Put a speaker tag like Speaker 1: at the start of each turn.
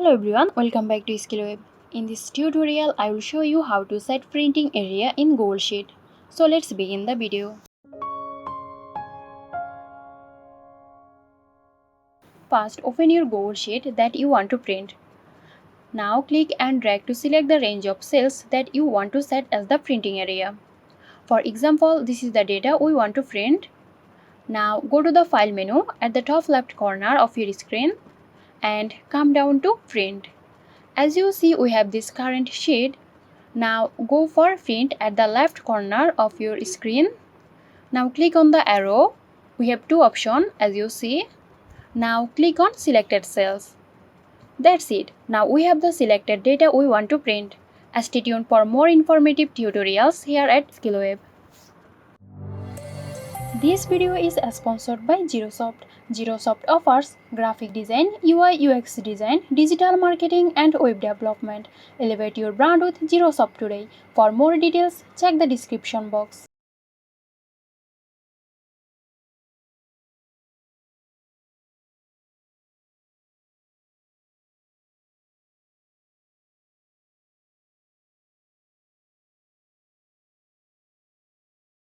Speaker 1: Hello everyone, welcome back to SkillWeb. In this tutorial, I will show you how to set printing area in Google Sheet. So let's begin the video. First, open your Google Sheet that you want to print. Now click and drag to select the range of cells that you want to set as the printing area. For example, this is the data we want to print. Now go to the File menu at the top left corner of your screen and come down to Print. As you see, we have this current sheet. Now go for print at the left corner of your screen. Now click on the arrow. We have two options as you see. Now click on selected cells. That's it. Now we have the selected data we want to print. Stay tuned for more informative tutorials here at SkillWeb. This video is sponsored by Zerosoft. Zerosoft offers graphic design, UI UX design, digital marketing and web development. Elevate your brand with Zerosoft today. For more details, check the description box.